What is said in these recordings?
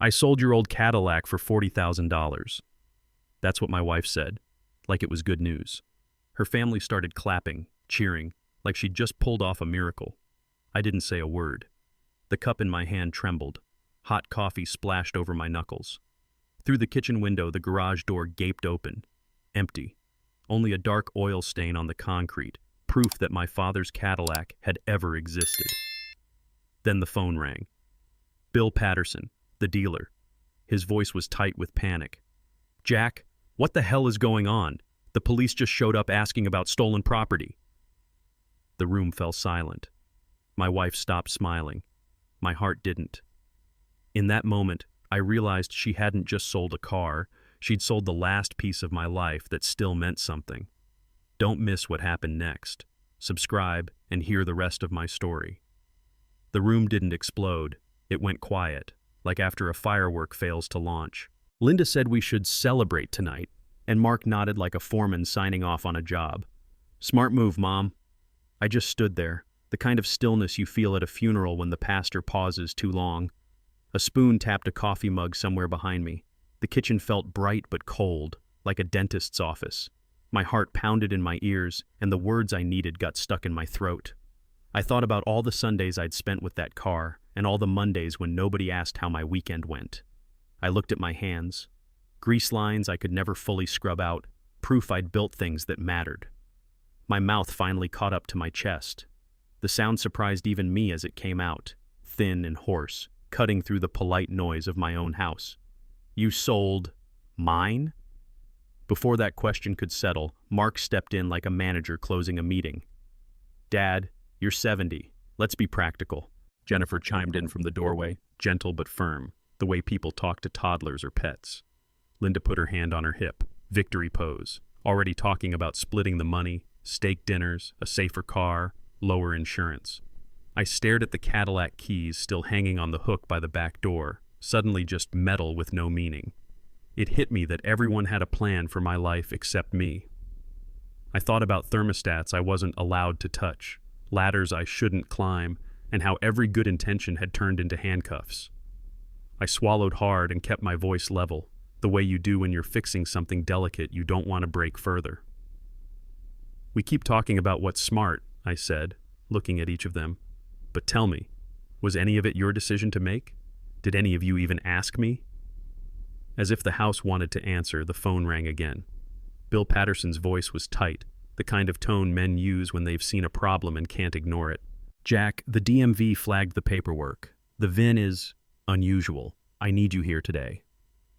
I sold your old Cadillac for $40,000. That's what my wife said, like it was good news. Her family started clapping, cheering, like she'd just pulled off a miracle. I didn't say a word. The cup in my hand trembled. Hot coffee splashed over my knuckles. Through the kitchen window, the garage door gaped open. Empty. Only a dark oil stain on the concrete, proof that my father's Cadillac had ever existed. Then the phone rang. Bill Patterson, the dealer. His voice was tight with panic. "Jack, what the hell is going on? The police just showed up asking about stolen property." The room fell silent. My wife stopped smiling. My heart didn't. In that moment, I realized she hadn't just sold a car, she'd sold the last piece of my life that still meant something. Don't miss what happened next. Subscribe and hear the rest of my story. The room didn't explode. It went quiet, like after a firework fails to launch. Linda said we should celebrate tonight, and Mark nodded like a foreman signing off on a job. "Smart move, Mom." I just stood there, the kind of stillness you feel at a funeral when the pastor pauses too long. A spoon tapped a coffee mug somewhere behind me. The kitchen felt bright but cold, like a dentist's office. My heart pounded in my ears, and the words I needed got stuck in my throat. I thought about all the Sundays I'd spent with that car, and all the Mondays when nobody asked how my weekend went. I looked at my hands. Grease lines I could never fully scrub out, proof I'd built things that mattered. My mouth finally caught up to my chest. The sound surprised even me as it came out, thin and hoarse, cutting through the polite noise of my own house. "You sold mine?" Before that question could settle, Mark stepped in like a manager closing a meeting. "Dad, you're 70. Let's be practical." Jennifer chimed in from the doorway, gentle but firm, the way people talk to toddlers or pets. Linda put her hand on her hip, victory pose, already talking about splitting the money, steak dinners, a safer car, lower insurance. I stared at the Cadillac keys still hanging on the hook by the back door, suddenly just metal with no meaning. It hit me that everyone had a plan for my life except me. I thought about thermostats I wasn't allowed to touch, ladders I shouldn't climb, and how every good intention had turned into handcuffs. I swallowed hard and kept my voice level, the way you do when you're fixing something delicate you don't want to break further. "We keep talking about what's smart," I said, looking at each of them. "But tell me, was any of it your decision to make? Did any of you even ask me?" As if the house wanted to answer, the phone rang again. Bill Patterson's voice was tight, the kind of tone men use when they've seen a problem and can't ignore it. "Jack, the DMV flagged the paperwork. The VIN is unusual. I need you here today."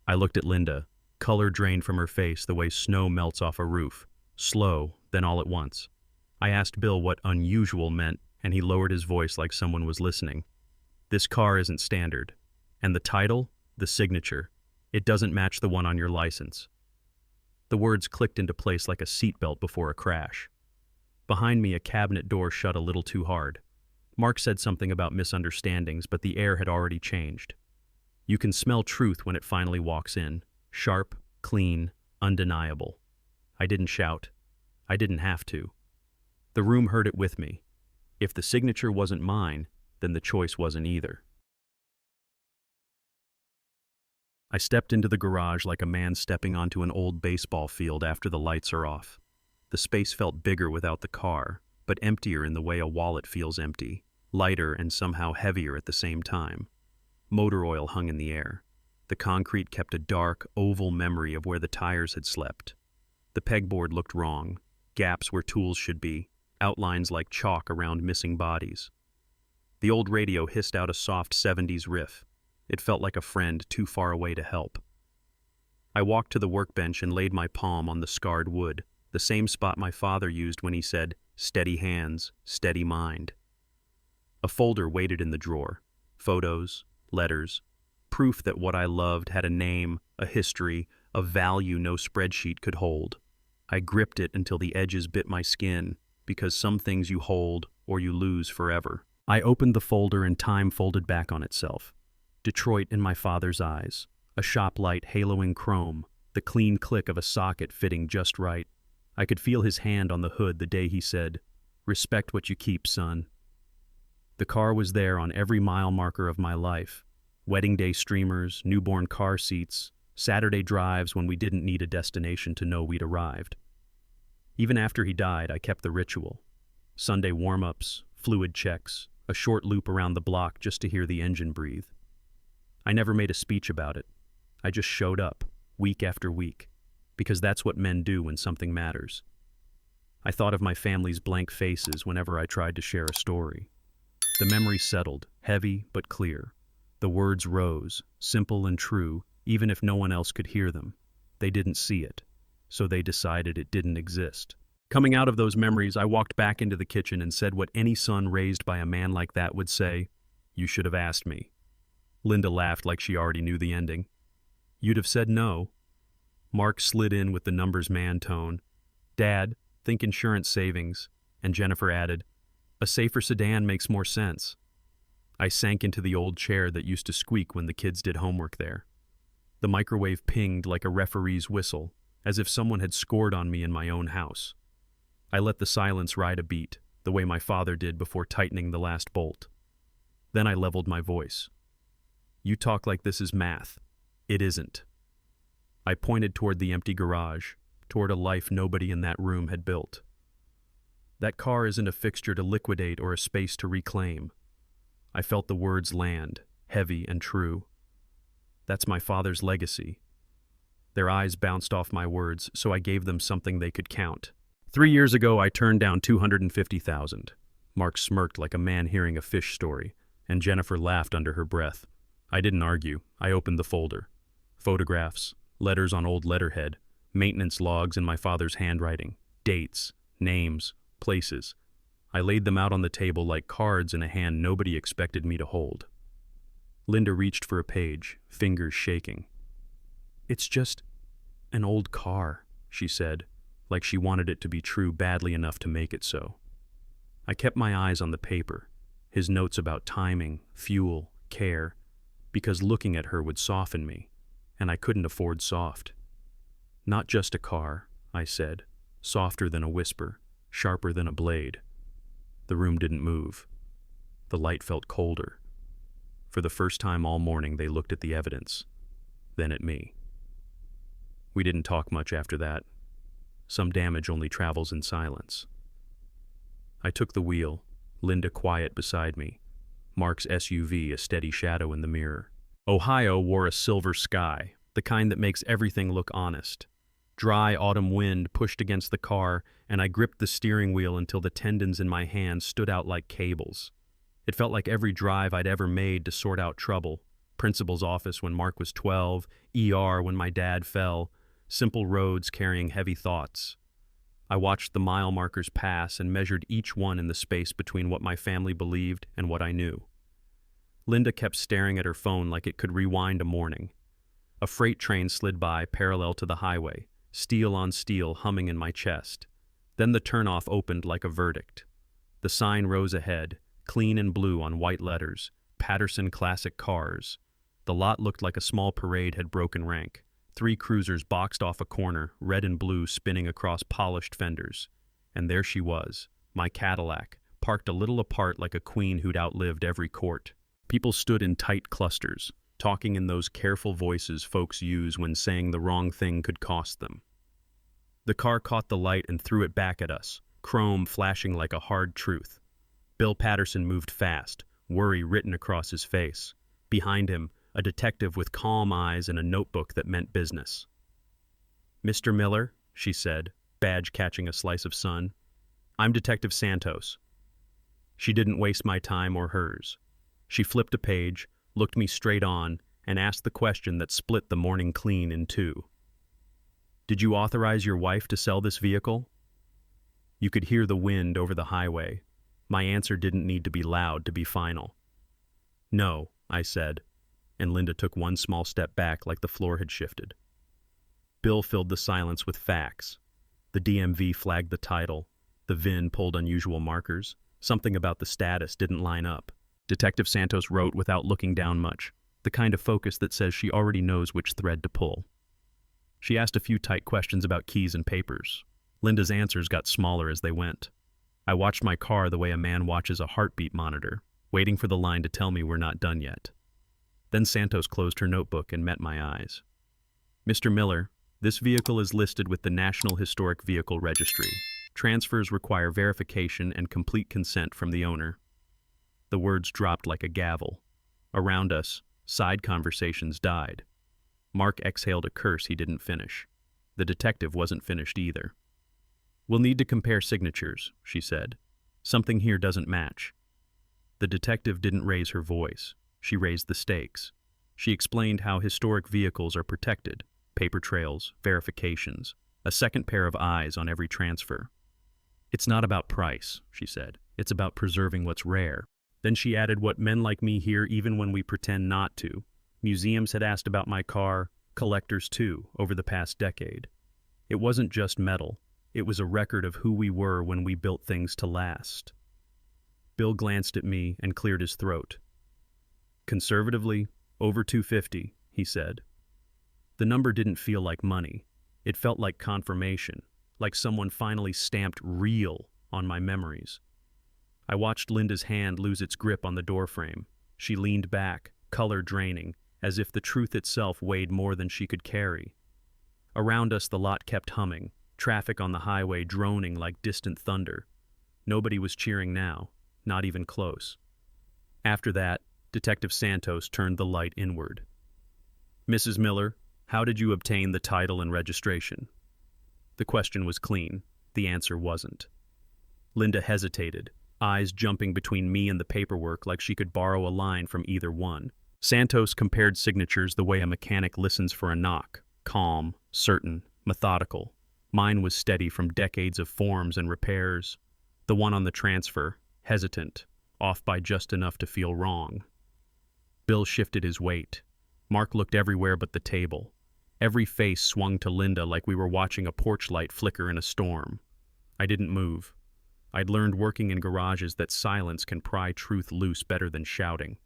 I looked at Linda, color drained from her face the way snow melts off a roof, slow, then all at once. I asked Bill what unusual meant, and he lowered his voice like someone was listening. "This car isn't standard. And the title, the signature, it doesn't match the one on your license." The words clicked into place like a seatbelt before a crash. Behind me, a cabinet door shut a little too hard. Mark said something about misunderstandings, but the air had already changed. You can smell truth when it finally walks in. Sharp, clean, undeniable. I didn't shout. I didn't have to. The room heard it with me. If the signature wasn't mine, then the choice wasn't either. I stepped into the garage like a man stepping onto an old baseball field after the lights are off. The space felt bigger without the car, but emptier in the way a wallet feels empty, lighter and somehow heavier at the same time. Motor oil hung in the air. The concrete kept a dark, oval memory of where the tires had slept. The pegboard looked wrong, gaps where tools should be, outlines like chalk around missing bodies. The old radio hissed out a soft 70s riff. It felt like a friend too far away to help. I walked to the workbench and laid my palm on the scarred wood, the same spot my father used when he said, "Steady hands, steady mind." A folder waited in the drawer. Photos, letters, proof that what I loved had a name, a history, a value no spreadsheet could hold. I gripped it until the edges bit my skin, because some things you hold or you lose forever. I opened the folder and time folded back on itself. Detroit in my father's eyes, a shop light haloing chrome, the clean click of a socket fitting just right. I could feel his hand on the hood the day he said, "Respect what you keep, son." The car was there on every mile marker of my life, Wedding day streamers, newborn car seats, Saturday drives when we didn't need a destination to know we'd arrived. Even after he died, I kept the ritual. Sunday warm-ups, fluid checks, a short loop around the block just to hear the engine breathe. I never made a speech about it. I just showed up, week after week, because that's what men do when something matters. I thought of my family's blank faces whenever I tried to share a story. The memory settled, heavy but clear. The words rose, simple and true, even if no one else could hear them. They didn't see it, so they decided it didn't exist. Coming out of those memories, I walked back into the kitchen and said what any son raised by a man like that would say, "You should have asked me." Linda laughed like she already knew the ending. "You'd have said no." Mark slid in with the numbers man tone. "Dad, think insurance savings." And Jennifer added, "A safer sedan makes more sense." I sank into the old chair that used to squeak when the kids did homework there. The microwave pinged like a referee's whistle, as if someone had scored on me in my own house. I let the silence ride a beat, the way my father did before tightening the last bolt. Then I leveled my voice. "You talk like this is math. It isn't." I pointed toward the empty garage, toward a life nobody in that room had built. "That car isn't a fixture to liquidate or a space to reclaim." I felt the words land, heavy and true. "That's my father's legacy." Their eyes bounced off my words, so I gave them something they could count. 3 years ago, I turned down $250,000. Mark smirked like a man hearing a fish story, and Jennifer laughed under her breath. I didn't argue. I opened the folder. Photographs, letters on old letterhead, maintenance logs in my father's handwriting, dates, names, places. I laid them out on the table like cards in a hand nobody expected me to hold. Linda reached for a page, fingers shaking. "It's just an old car," she said, like she wanted it to be true badly enough to make it so. I kept my eyes on the paper, his notes about timing, fuel, care, because looking at her would soften me, and I couldn't afford soft. "Not just a car," I said, softer than a whisper, sharper than a blade. The room didn't move. The light felt colder. For the first time all morning, they looked at the evidence, then at me. We didn't talk much after that. Some damage only travels in silence. I took the wheel, Linda quiet beside me, Mark's SUV a steady shadow in the mirror. Ohio wore a silver sky, the kind that makes everything look honest. Dry autumn wind pushed against the car, and I gripped the steering wheel until the tendons in my hands stood out like cables. It felt like every drive I'd ever made to sort out trouble. Principal's office when Mark was 12, ER when my dad fell, simple roads carrying heavy thoughts. I watched the mile markers pass and measured each one in the space between what my family believed and what I knew. Linda kept staring at her phone like it could rewind a morning. A freight train slid by parallel to the highway, steel on steel humming in my chest. Then the turnoff opened like a verdict. The sign rose ahead, clean and blue on white letters, Patterson Classic Cars. The lot looked like a small parade had broken rank. 3 cruisers boxed off a corner, red and blue spinning across polished fenders. And there she was, my Cadillac, parked a little apart like a queen who'd outlived every court. People stood in tight clusters, talking in those careful voices folks use when saying the wrong thing could cost them. The car caught the light and threw it back at us, chrome flashing like a hard truth. Bill Patterson moved fast, worry written across his face. Behind him, a detective with calm eyes and a notebook that meant business. "Mr. Miller," she said, badge catching a slice of sun. "I'm Detective Santos." She didn't waste my time or hers. She flipped a page, looked me straight on, and asked the question that split the morning clean in two. "Did you authorize your wife to sell this vehicle?" You could hear the wind over the highway. My answer didn't need to be loud to be final. "No," I said, and Linda took one small step back like the floor had shifted. Bill filled the silence with facts. The DMV flagged the title. The VIN pulled unusual markers. Something about the status didn't line up. Detective Santos wrote without looking down much, the kind of focus that says she already knows which thread to pull. She asked a few tight questions about keys and papers. Linda's answers got smaller as they went. I watched my car the way a man watches a heartbeat monitor, waiting for the line to tell me we're not done yet. Then Santos closed her notebook and met my eyes. "Mr. Miller, this vehicle is listed with the National Historic Vehicle Registry. Transfers require verification and complete consent from the owner." The words dropped like a gavel. Around us, side conversations died. Mark exhaled a curse he didn't finish. The detective wasn't finished either. "We'll need to compare signatures," she said. "Something here doesn't match." The detective didn't raise her voice. She raised the stakes. She explained how historic vehicles are protected: paper trails, verifications, a second pair of eyes on every transfer. "It's not about price," she said. "It's about preserving what's rare." Then she added what men like me hear even when we pretend not to. Museums had asked about my car, collectors too, over the past decade. It wasn't just metal. It was a record of who we were when we built things to last. Bill glanced at me and cleared his throat. "Conservatively, over 250, he said. The number didn't feel like money. It felt like confirmation, like someone finally stamped real on my memories. I watched Linda's hand lose its grip on the doorframe. She leaned back, color draining, as if the truth itself weighed more than she could carry. Around us, the lot kept humming, traffic on the highway droning like distant thunder. Nobody was cheering now, not even close. After that, Detective Santos turned the light inward. "Mrs. Miller, how did you obtain the title and registration?" The question was clean. The answer wasn't. Linda hesitated, eyes jumping between me and the paperwork like she could borrow a line from either one. Santos compared signatures the way a mechanic listens for a knock: calm, certain, methodical. Mine was steady from decades of forms and repairs. The one on the transfer, hesitant, off by just enough to feel wrong. Bill shifted his weight. Mark looked everywhere but the table. Every face swung to Linda like we were watching a porch light flicker in a storm. I didn't move. I'd learned working in garages that silence can pry truth loose better than shouting.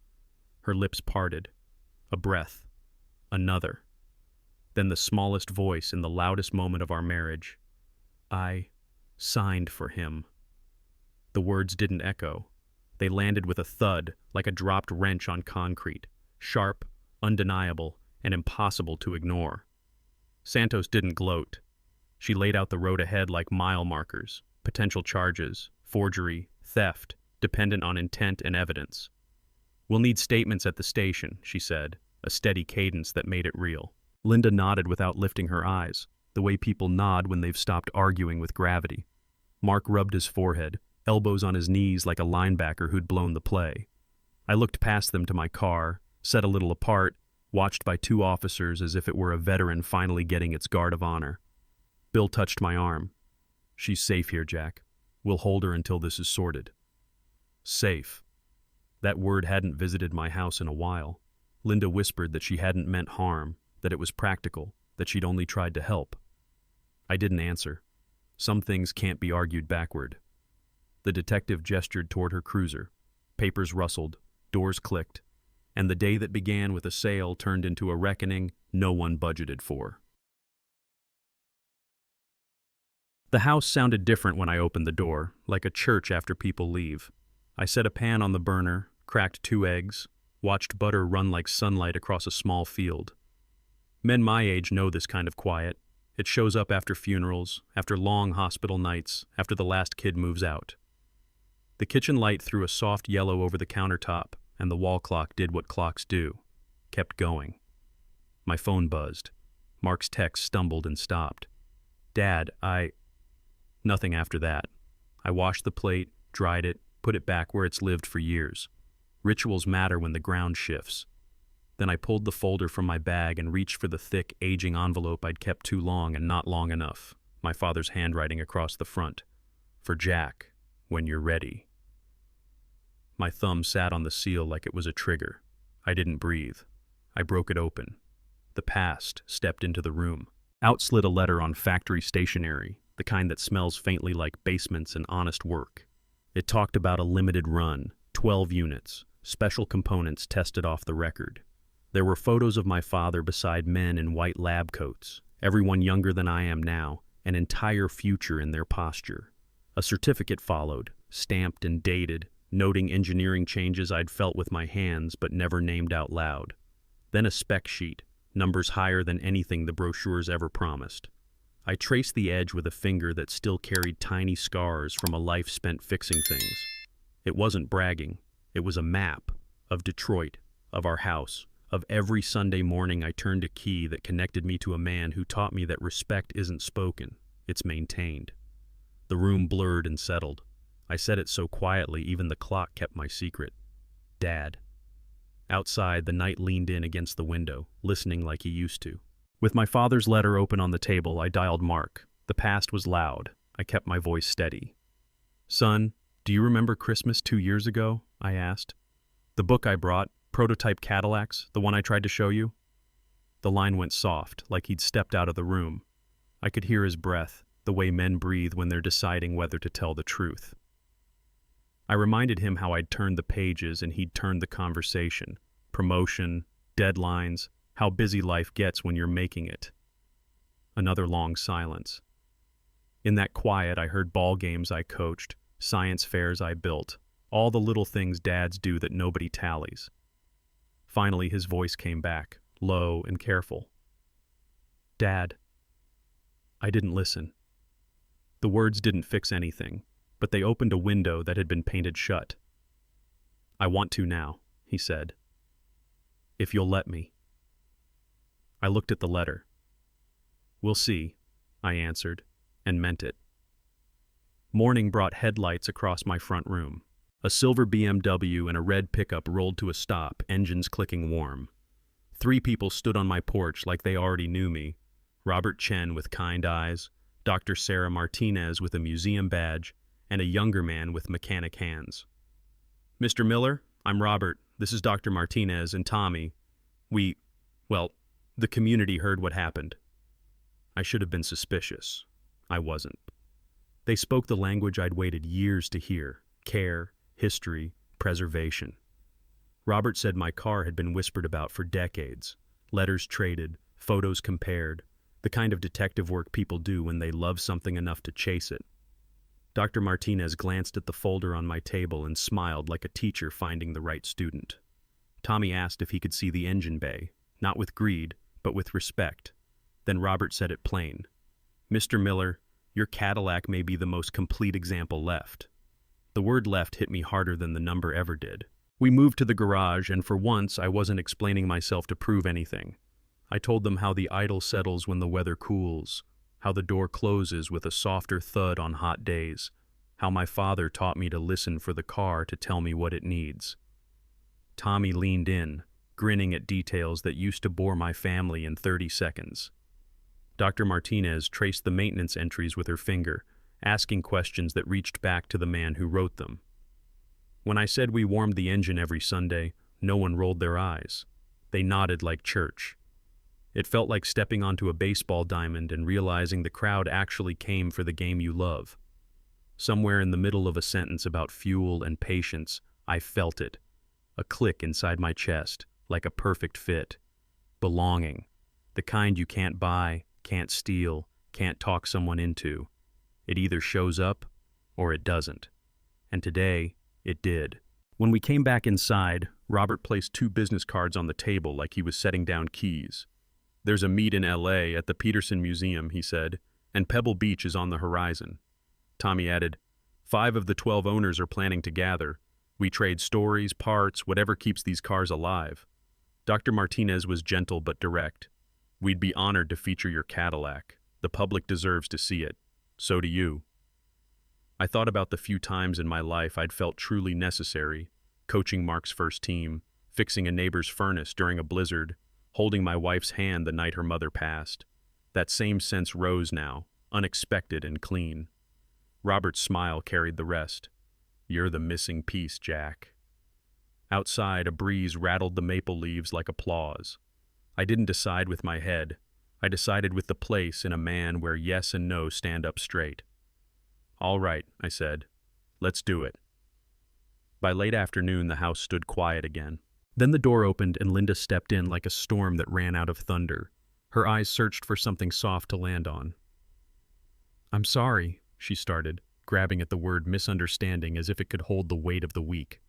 Her lips parted. A breath. Another. Then the smallest voice in the loudest moment of our marriage. "I signed for him." The words didn't echo. They landed with a thud, like a dropped wrench on concrete, sharp, undeniable, and impossible to ignore. Santos didn't gloat. She laid out the road ahead like mile markers, potential charges, forgery, theft, dependent on intent and evidence. "We'll need statements at the station," she said, a steady cadence that made it real. Linda nodded without lifting her eyes, the way people nod when they've stopped arguing with gravity. Mark rubbed his forehead, elbows on his knees like a linebacker who'd blown the play. I looked past them to my car, set a little apart, watched by two officers as if it were a veteran finally getting its guard of honor. Bill touched my arm. "She's safe here, Jack. We'll hold her until this is sorted." Safe. That word hadn't visited my house in a while. Linda whispered that she hadn't meant harm, that it was practical, that she'd only tried to help. I didn't answer. Some things can't be argued backward. The detective gestured toward her cruiser. Papers rustled, doors clicked, and the day that began with a sale turned into a reckoning no one budgeted for. The house sounded different when I opened the door, like a church after people leave. I set a pan on the burner, cracked 2 eggs, watched butter run like sunlight across a small field. Men my age know this kind of quiet. It shows up after funerals, after long hospital nights, after the last kid moves out. The kitchen light threw a soft yellow over the countertop, and the wall clock did what clocks do, kept going. My phone buzzed. Mark's text stumbled and stopped. "Dad, Nothing after that. I washed the plate, dried it, put it back where it's lived for years. Rituals matter when the ground shifts. Then I pulled the folder from my bag and reached for the thick, aging envelope I'd kept too long and not long enough, my father's handwriting across the front. "For Jack, when you're ready." My thumb sat on the seal like it was a trigger. I didn't breathe. I broke it open. The past stepped into the room. Out slid a letter on factory stationery, the kind that smells faintly like basements and honest work. It talked about a limited run, 12 units, special components tested off the record. There were photos of my father beside men in white lab coats, everyone younger than I am now, an entire future in their posture. A certificate followed, stamped and dated, noting engineering changes I'd felt with my hands but never named out loud. Then a spec sheet, numbers higher than anything the brochures ever promised. I traced the edge with a finger that still carried tiny scars from a life spent fixing things. It wasn't bragging. It was a map of Detroit, of our house, of every Sunday morning I turned a key that connected me to a man who taught me that respect isn't spoken, it's maintained. The room blurred and settled. I said it so quietly even the clock kept my secret. Dad. Outside, the night leaned in against the window, listening like he used to. With my father's letter open on the table, I dialed Mark. The past was loud. I kept my voice steady. Son, do you remember Christmas 2 years ago? I asked. The book I brought, Prototype Cadillacs, the one I tried to show you? The line went soft, like he'd stepped out of the room. I could hear his breath, the way men breathe when they're deciding whether to tell the truth. I reminded him how I'd turned the pages and he'd turned the conversation. Promotion, deadlines, how busy life gets when you're making it. Another long silence. In that quiet, I heard ball games I coached, science fairs I built, all the little things dads do that nobody tallies. Finally, his voice came back, low and careful. Dad. I didn't listen. The words didn't fix anything, but they opened a window that had been painted shut. I want to now, he said. If you'll let me. I looked at the letter. We'll see, I answered, and meant it. Morning brought headlights across my front room. A silver BMW and a red pickup rolled to a stop, engines clicking warm. 3 people stood on my porch like they already knew me. Robert Chen with kind eyes, Dr. Sarah Martinez with a museum badge, and a younger man with mechanic hands. Mr. Miller, I'm Robert. This is Dr. Martinez and Tommy. The community heard what happened. I should have been suspicious. I wasn't. They spoke the language I'd waited years to hear: care, history, preservation. Robert said my car had been whispered about for decades. Letters traded, photos compared, the kind of detective work people do when they love something enough to chase it. Dr. Martinez glanced at the folder on my table and smiled like a teacher finding the right student. Tommy asked if he could see the engine bay, not with greed, but with respect. Then Robert said it plain. Mr. Miller, your Cadillac may be the most complete example left. The word left hit me harder than the number ever did. We moved to the garage, and for once I wasn't explaining myself to prove anything. I told them how the idle settles when the weather cools, how the door closes with a softer thud on hot days, how my father taught me to listen for the car to tell me what it needs. Tommy leaned in, grinning at details that used to bore my family in 30 seconds. Dr. Martinez traced the maintenance entries with her finger, asking questions that reached back to the man who wrote them. When I said we warmed the engine every Sunday, no one rolled their eyes. They nodded like church. It felt like stepping onto a baseball diamond and realizing the crowd actually came for the game you love. Somewhere in the middle of a sentence about fuel and patience, I felt it. A click inside my chest, like a perfect fit. Belonging. The kind you can't buy, can't steal, can't talk someone into. It either shows up or it doesn't. And today, it did. When we came back inside, Robert placed 2 business cards on the table like he was setting down keys. There's a meet in LA at the Peterson Museum, he said, and Pebble Beach is on the horizon. Tommy added, 5 of the 12 owners are planning to gather. We trade stories, parts, whatever keeps these cars alive. Dr. Martinez was gentle but direct. We'd be honored to feature your Cadillac. The public deserves to see it. So do you. I thought about the few times in my life I'd felt truly necessary, coaching Mark's first team, fixing a neighbor's furnace during a blizzard, holding my wife's hand the night her mother passed. That same sense rose now, unexpected and clean. Robert's smile carried the rest. You're the missing piece, Jack. Outside, a breeze rattled the maple leaves like applause. I didn't decide with my head. I decided with the place in a man where yes and no stand up straight. All right, I said. Let's do it. By late afternoon, the house stood quiet again. Then the door opened and Linda stepped in like a storm that ran out of thunder. Her eyes searched for something soft to land on. I'm sorry, she started, grabbing at the word misunderstanding as if it could hold the weight of the week.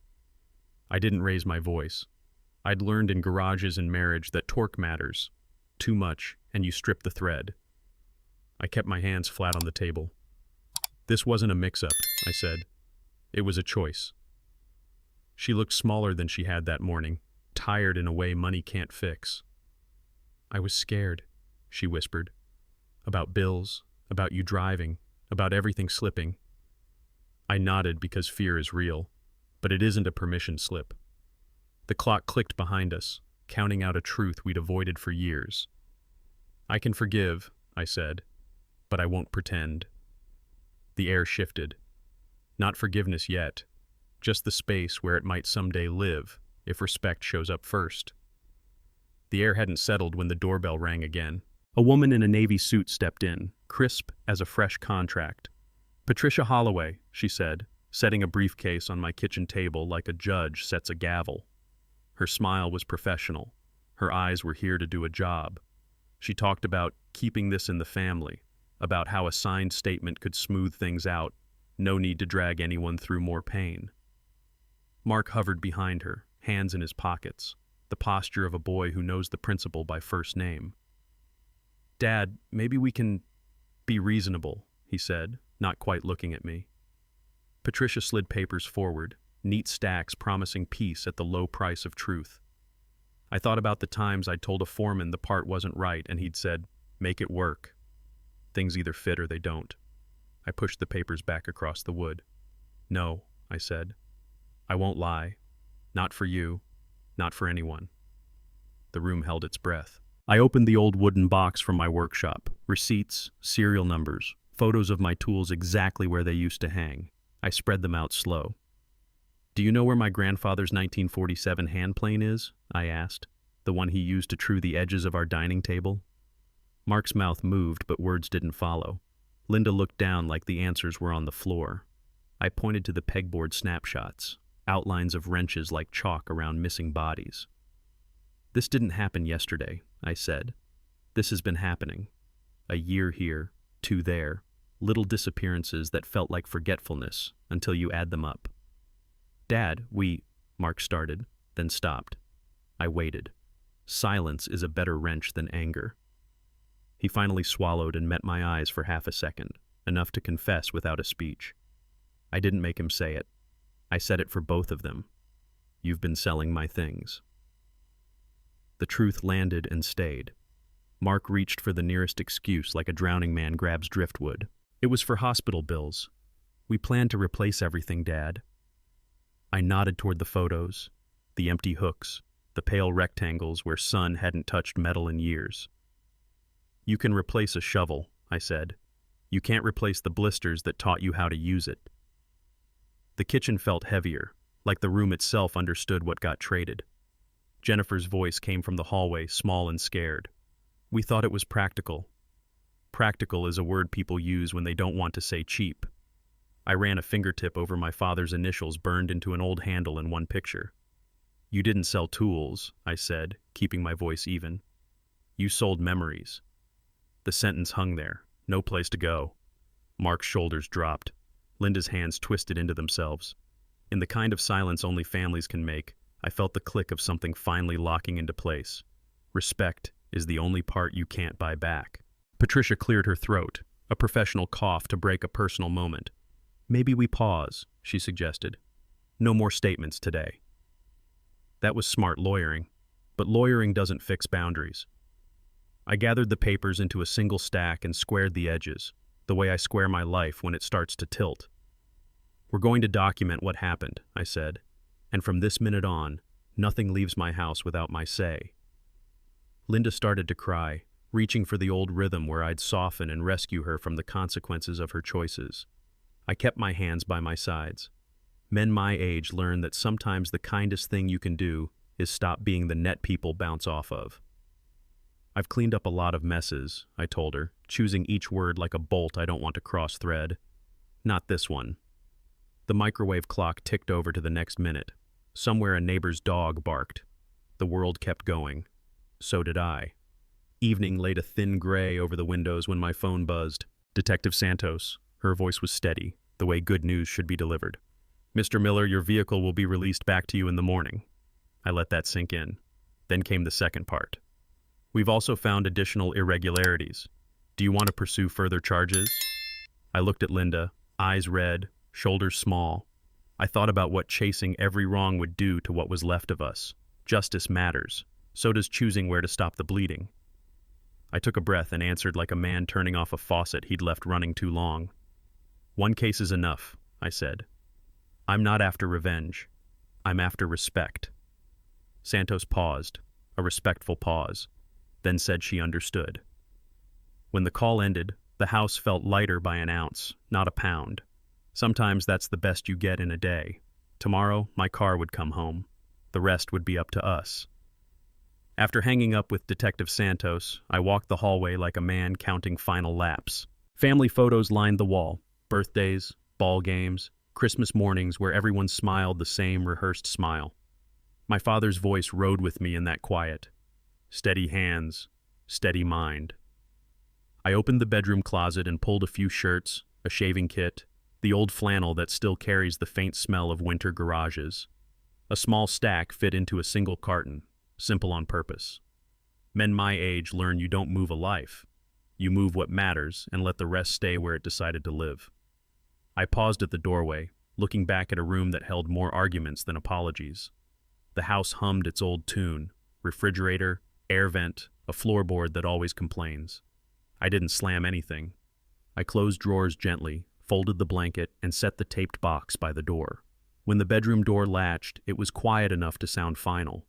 I didn't raise my voice. I'd learned in garages and marriage that torque matters. Too much, and you strip the thread. I kept my hands flat on the table. This wasn't a mix-up, I said. It was a choice. She looked smaller than she had that morning, tired in a way money can't fix. I was scared, she whispered. About bills, about you driving, about everything slipping. I nodded because fear is real, but it isn't a permission slip. The clock clicked behind us, counting out a truth we'd avoided for years. I can forgive, I said, but I won't pretend. The air shifted. Not forgiveness yet, just the space where it might someday live if respect shows up first. The air hadn't settled when the doorbell rang again. A woman in a navy suit stepped in, crisp as a fresh contract. "Patricia Holloway," she said, setting a briefcase on my kitchen table like a judge sets a gavel. Her smile was professional. Her eyes were here to do a job. She talked about keeping this in the family, about how a signed statement could smooth things out, no need to drag anyone through more pain. Mark hovered behind her, hands in his pockets, the posture of a boy who knows the principal by first name. "Dad, maybe we can be reasonable," he said, not quite looking at me. Patricia slid papers forward, neat stacks promising peace at the low price of truth. I thought about the times I'd told a foreman the part wasn't right and he'd said, "Make it work." Things either fit or they don't. I pushed the papers back across the wood. "No," I said. "I won't lie. Not for you. Not for anyone." The room held its breath. I opened the old wooden box from my workshop. Receipts, serial numbers, photos of my tools exactly where they used to hang. I spread them out slow. "Do you know where my grandfather's 1947 hand plane is?" I asked. "The one he used to true the edges of our dining table?" Mark's mouth moved, but words didn't follow. Linda looked down like the answers were on the floor. I pointed to the pegboard snapshots, outlines of wrenches like chalk around missing bodies. "This didn't happen yesterday," I said. "This has been happening. A year here, 2 there, little disappearances that felt like forgetfulness until you add them up." "Dad, Mark started, then stopped. I waited. Silence is a better wrench than anger. He finally swallowed and met my eyes for half a second, enough to confess without a speech. I didn't make him say it. I said it for both of them. "You've been selling my things." The truth landed and stayed. Mark reached for the nearest excuse like a drowning man grabs driftwood. "It was for hospital bills. We planned to replace everything, Dad." I nodded toward the photos, the empty hooks, the pale rectangles where sun hadn't touched metal in years. "You can replace a shovel," I said. "You can't replace the blisters that taught you how to use it." The kitchen felt heavier, like the room itself understood what got traded. Jennifer's voice came from the hallway, small and scared. "We thought it was practical." Practical is a word people use when they don't want to say cheap. I ran a fingertip over my father's initials burned into an old handle in one picture. "You didn't sell tools," I said, keeping my voice even. "You sold memories." The sentence hung there, no place to go. Mark's shoulders dropped. Linda's hands twisted into themselves. In the kind of silence only families can make, I felt the click of something finally locking into place. Respect is the only part you can't buy back. Patricia cleared her throat, a professional cough to break a personal moment. "Maybe we pause," she suggested. "No more statements today." That was smart lawyering, but lawyering doesn't fix boundaries. I gathered the papers into a single stack and squared the edges, the way I square my life when it starts to tilt. "We're going to document what happened," I said, "and from this minute on, nothing leaves my house without my say." Linda started to cry, reaching for the old rhythm where I'd soften and rescue her from the consequences of her choices. I kept my hands by my sides. Men my age learn that sometimes the kindest thing you can do is stop being the net people bounce off of. "I've cleaned up a lot of messes," I told her, choosing each word like a bolt I don't want to cross-thread. "Not this one." The microwave clock ticked over to the next minute. Somewhere a neighbor's dog barked. The world kept going. So did I. Evening laid a thin gray over the windows when my phone buzzed. Detective Santos. Her voice was steady, the way good news should be delivered. "Mr. Miller, your vehicle will be released back to you in the morning." I let that sink in. Then came the second part. We've also found additional irregularities. Do you want to pursue further charges? I looked at Linda, eyes red, shoulders small. I thought about what chasing every wrong would do to what was left of us. Justice matters. So does choosing where to stop the bleeding. I took a breath and answered like a man turning off a faucet he'd left running too long. One case is enough, I said. I'm not after revenge. I'm after respect. Santos paused, a respectful pause, then said she understood. When the call ended, the house felt lighter by an ounce, not a pound. Sometimes that's the best you get in a day. Tomorrow, my car would come home. The rest would be up to us. After hanging up with Detective Santos, I walked the hallway like a man counting final laps. Family photos lined the wall. Birthdays, ball games, Christmas mornings where everyone smiled the same rehearsed smile. My father's voice rode with me in that quiet. Steady hands, steady mind. I opened the bedroom closet and pulled a few shirts, a shaving kit, the old flannel that still carries the faint smell of winter garages. A small stack fit into a single carton, simple on purpose. Men my age learn you don't move a life. You move what matters and let the rest stay where it decided to live. I paused at the doorway, looking back at a room that held more arguments than apologies. The house hummed its old tune, refrigerator, air vent, a floorboard that always complains. I didn't slam anything. I closed drawers gently, folded the blanket, and set the taped box by the door. When the bedroom door latched, it was quiet enough to sound final.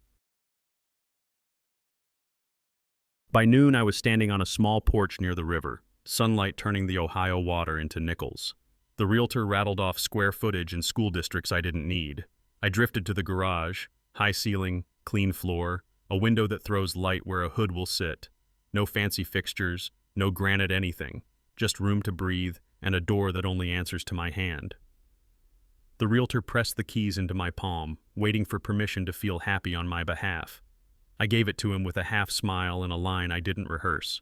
By noon, I was standing on a small porch near the river, sunlight turning the Ohio water into nickels. The realtor rattled off square footage in school districts I didn't need. I drifted to the garage, high ceiling, clean floor, a window that throws light where a hood will sit. No fancy fixtures, no granite anything, just room to breathe and a door that only answers to my hand. The realtor pressed the keys into my palm, waiting for permission to feel happy on my behalf. I gave it to him with a half smile and a line I didn't rehearse.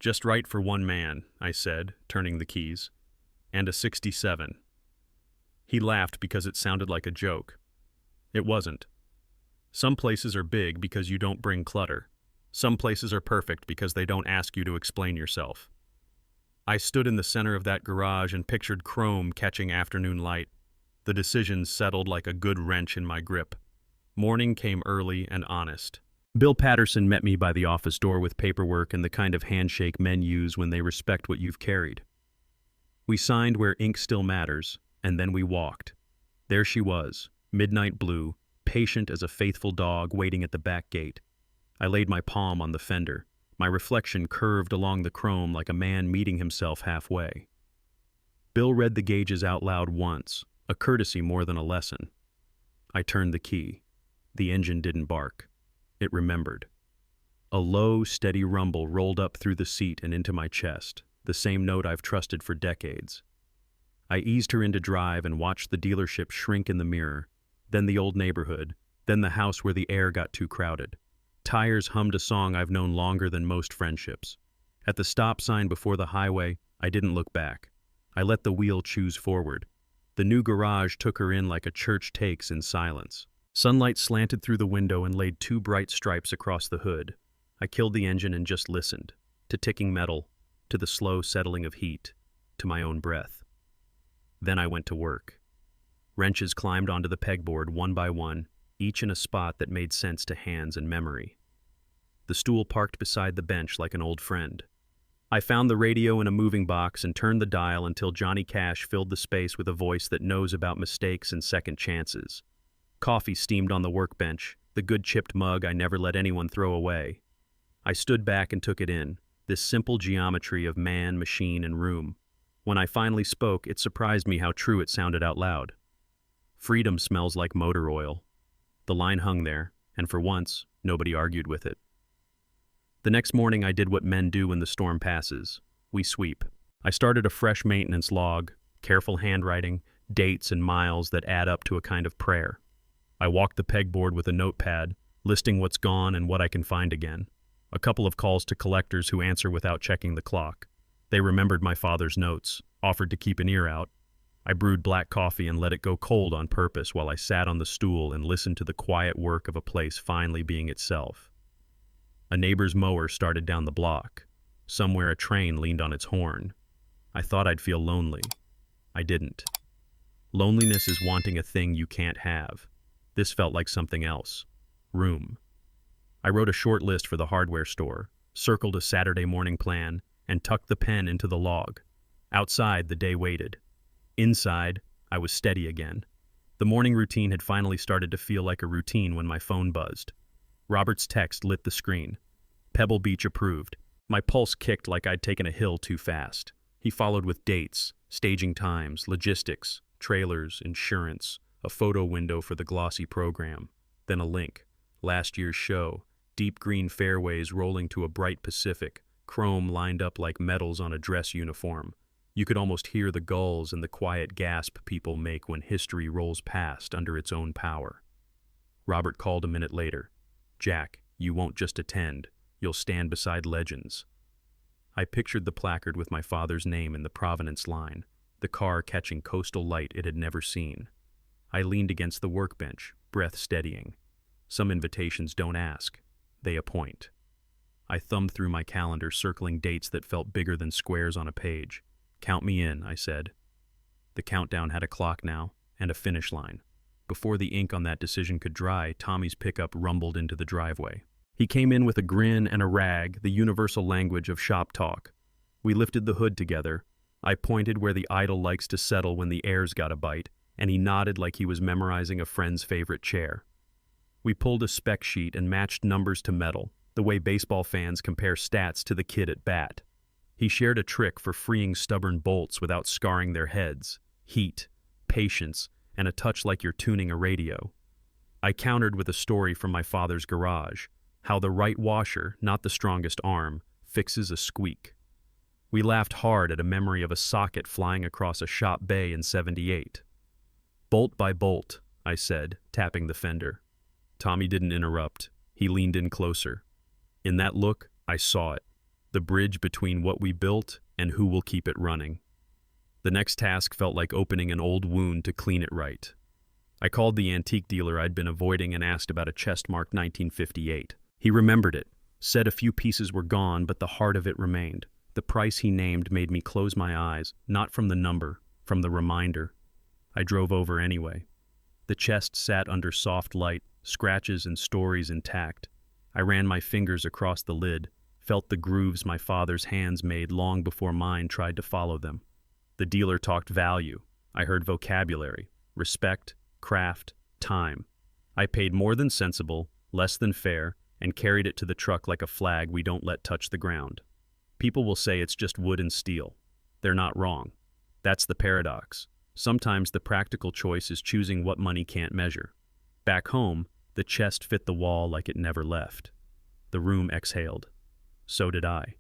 Just right for one man, I said, turning the keys. And a 67. He laughed because it sounded like a joke. It wasn't. Some places are big because you don't bring clutter. Some places are perfect because they don't ask you to explain yourself. I stood in the center of that garage and pictured chrome catching afternoon light. The decision settled like a good wrench in my grip. Morning came early and honest. Bill Patterson met me by the office door with paperwork and the kind of handshake men use when they respect what you've carried. We signed where ink still matters, and then we walked. There she was, midnight blue, patient as a faithful dog waiting at the back gate. I laid my palm on the fender. My reflection curved along the chrome like a man meeting himself halfway. Bill read the gauges out loud once, a courtesy more than a lesson. I turned the key. The engine didn't bark. It remembered. A low, steady rumble rolled up through the seat and into my chest, the same note I've trusted for decades. I eased her into drive and watched the dealership shrink in the mirror, then the old neighborhood, then the house where the air got too crowded. Tires hummed a song I've known longer than most friendships. At the stop sign before the highway, I didn't look back. I let the wheel choose forward. The new garage took her in like a church takes in silence. Sunlight slanted through the window and laid two bright stripes across the hood. I killed the engine and just listened, to ticking metal, to the slow settling of heat, to my own breath. Then I went to work. Wrenches climbed onto the pegboard one by one, each in a spot that made sense to hands and memory. The stool parked beside the bench like an old friend. I found the radio in a moving box and turned the dial until Johnny Cash filled the space with a voice that knows about mistakes and second chances. Coffee steamed on the workbench, the good chipped mug I never let anyone throw away. I stood back and took it in, this simple geometry of man, machine, and room. When I finally spoke, it surprised me how true it sounded out loud. Freedom smells like motor oil. The line hung there, and for once, nobody argued with it. The next morning I did what men do when the storm passes. We sweep. I started a fresh maintenance log, careful handwriting, dates and miles that add up to a kind of prayer. I walked the pegboard with a notepad, listing what's gone and what I can find again. A couple of calls to collectors who answer without checking the clock. They remembered my father's notes, offered to keep an ear out. I brewed black coffee and let it go cold on purpose while I sat on the stool and listened to the quiet work of a place finally being itself. A neighbor's mower started down the block. Somewhere a train leaned on its horn. I thought I'd feel lonely. I didn't. Loneliness is wanting a thing you can't have. This felt like something else. Room. I wrote a short list for the hardware store, circled a Saturday morning plan, and tucked the pen into the log. Outside, the day waited. Inside, I was steady again. The morning routine had finally started to feel like a routine when my phone buzzed. Robert's text lit the screen. Pebble Beach approved. My pulse kicked like I'd taken a hill too fast. He followed with dates, staging times, logistics, trailers, insurance, a photo window for the glossy program, then a link. Last year's show, deep green fairways rolling to a bright Pacific, chrome lined up like medals on a dress uniform. You could almost hear the gulls and the quiet gasp people make when history rolls past under its own power. Robert called a minute later. "Jack, you won't just attend, you'll stand beside legends." I pictured the placard with my father's name in the provenance line, the car catching coastal light it had never seen. I leaned against the workbench, breath steadying. Some invitations don't ask, they appoint. I thumbed through my calendar, circling dates that felt bigger than squares on a page. "Count me in," I said. The countdown had a clock now, and a finish line. Before the ink on that decision could dry, Tommy's pickup rumbled into the driveway. He came in with a grin and a rag, the universal language of shop talk. We lifted the hood together. I pointed where the idol likes to settle when the air's got a bite, and he nodded like he was memorizing a friend's favorite chair. We pulled a spec sheet and matched numbers to metal, the way baseball fans compare stats to the kid at bat. He shared a trick for freeing stubborn bolts without scarring their heads: heat, patience, and a touch like you're tuning a radio. I countered with a story from my father's garage, how the right washer, not the strongest arm, fixes a squeak. We laughed hard at a memory of a socket flying across a shop bay in '78. "Bolt by bolt," I said, tapping the fender. Tommy didn't interrupt. He leaned in closer. In that look, I saw it. The bridge between what we built and who will keep it running. The next task felt like opening an old wound to clean it right. I called the antique dealer I'd been avoiding and asked about a chest-marked 1958. He remembered it, said a few pieces were gone, but the heart of it remained. The price he named made me close my eyes, not from the number, from the reminder. I drove over anyway. The chest sat under soft light, scratches and stories intact. I ran my fingers across the lid, felt the grooves my father's hands made long before mine tried to follow them. The dealer talked value. I heard vocabulary, respect, craft, time. I paid more than sensible, less than fair, and carried it to the truck like a flag we don't let touch the ground. People will say it's just wood and steel. They're not wrong. That's the paradox. Sometimes the practical choice is choosing what money can't measure. Back home, the chest fit the wall like it never left. The room exhaled. So did I.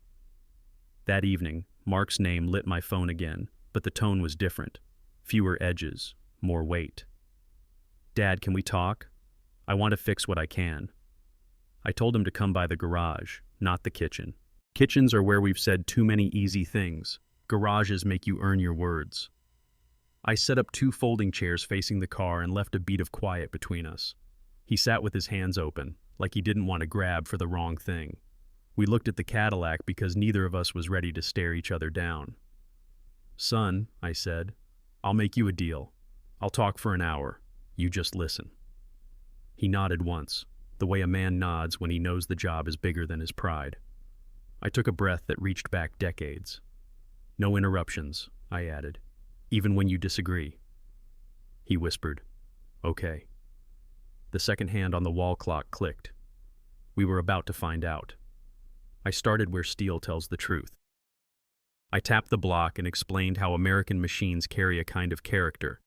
That evening, Mark's name lit my phone again, but the tone was different. Fewer edges, more weight. "Dad, can we talk? I want to fix what I can." I told him to come by the garage, not the kitchen. Kitchens are where we've said too many easy things. Garages make you earn your words. I set up 2 folding chairs facing the car and left a beat of quiet between us. He sat with his hands open, like he didn't want to grab for the wrong thing. We looked at the Cadillac because neither of us was ready to stare each other down. "Son," I said, "I'll make you a deal. I'll talk for an hour. You just listen." He nodded once, the way a man nods when he knows the job is bigger than his pride. I took a breath that reached back decades. "No interruptions," I added, "even when you disagree." He whispered, "Okay." The second hand on the wall clock clicked. We were about to find out. I started where steel tells the truth. I tapped the block and explained how American machines carry a kind of character,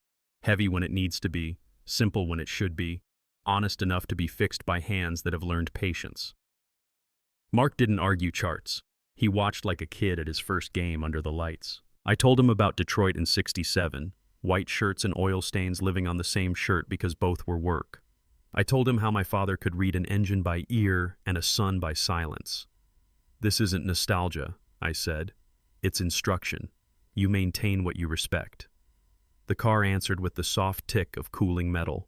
heavy when it needs to be, simple when it should be, honest enough to be fixed by hands that have learned patience. Mark didn't argue charts. He watched like a kid at his first game under the lights. I told him about Detroit in '67, white shirts and oil stains living on the same shirt because both were work. I told him how my father could read an engine by ear and a sun by silence. "This isn't nostalgia," I said. "It's instruction. You maintain what you respect." The car answered with the soft tick of cooling metal.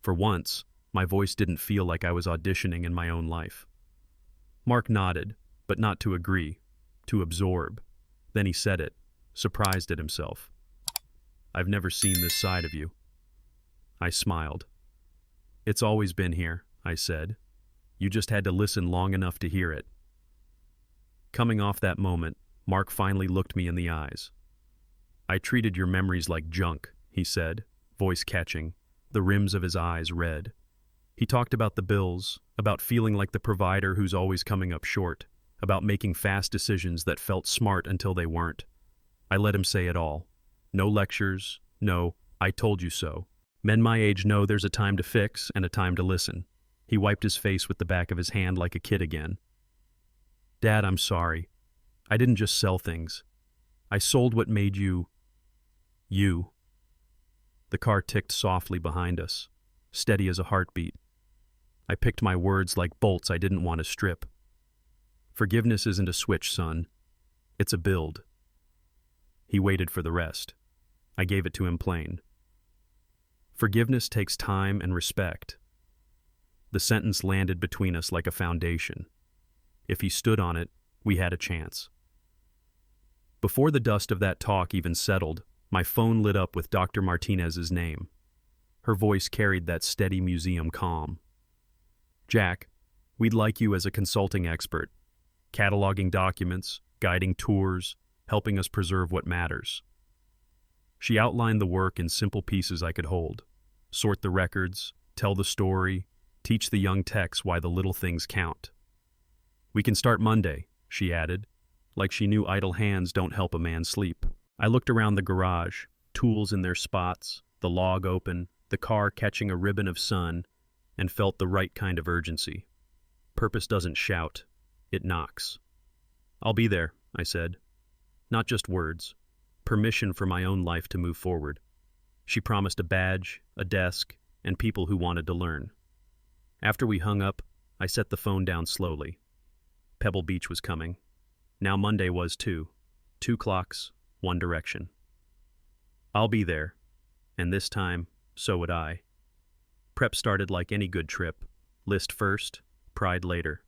For once, my voice didn't feel like I was auditioning in my own life. Mark nodded, but not to agree, to absorb. Then he said it, surprised at himself. "I've never seen this side of you." I smiled. "It's always been here," I said. "You just had to listen long enough to hear it." Coming off that moment, Mark finally looked me in the eyes. "I treated your memories like junk," he said, voice catching, the rims of his eyes red. He talked about the bills, about feeling like the provider who's always coming up short, about making fast decisions that felt smart until they weren't. I let him say it all. No lectures, no, "I told you so." Men my age know there's a time to fix and a time to listen. He wiped his face with the back of his hand like a kid again. "Dad, I'm sorry. I didn't just sell things. I sold what made you. You." The car ticked softly behind us, steady as a heartbeat. I picked my words like bolts I didn't want to strip. "Forgiveness isn't a switch, son. It's a build." He waited for the rest. I gave it to him plain. "Forgiveness takes time and respect." The sentence landed between us like a foundation. If he stood on it, we had a chance. Before the dust of that talk even settled, my phone lit up with Dr. Martinez's name. Her voice carried that steady museum calm. "Jack, we'd like you as a consulting expert, cataloging documents, guiding tours, helping us preserve what matters." She outlined the work in simple pieces I could hold. Sort the records, tell the story, teach the young techs why the little things count. "We can start Monday," she added, like she knew idle hands don't help a man sleep. I looked around the garage, tools in their spots, the log open, the car catching a ribbon of sun, and felt the right kind of urgency. Purpose doesn't shout, it knocks. "I'll be there," I said. Not just words, permission for my own life to move forward. She promised a badge, a desk, and people who wanted to learn. After we hung up, I set the phone down slowly. Pebble Beach was coming. Now Monday was too. 2 clocks, one direction. I'll be there, and this time, so would I. Prep started like any good trip. List first, pride later.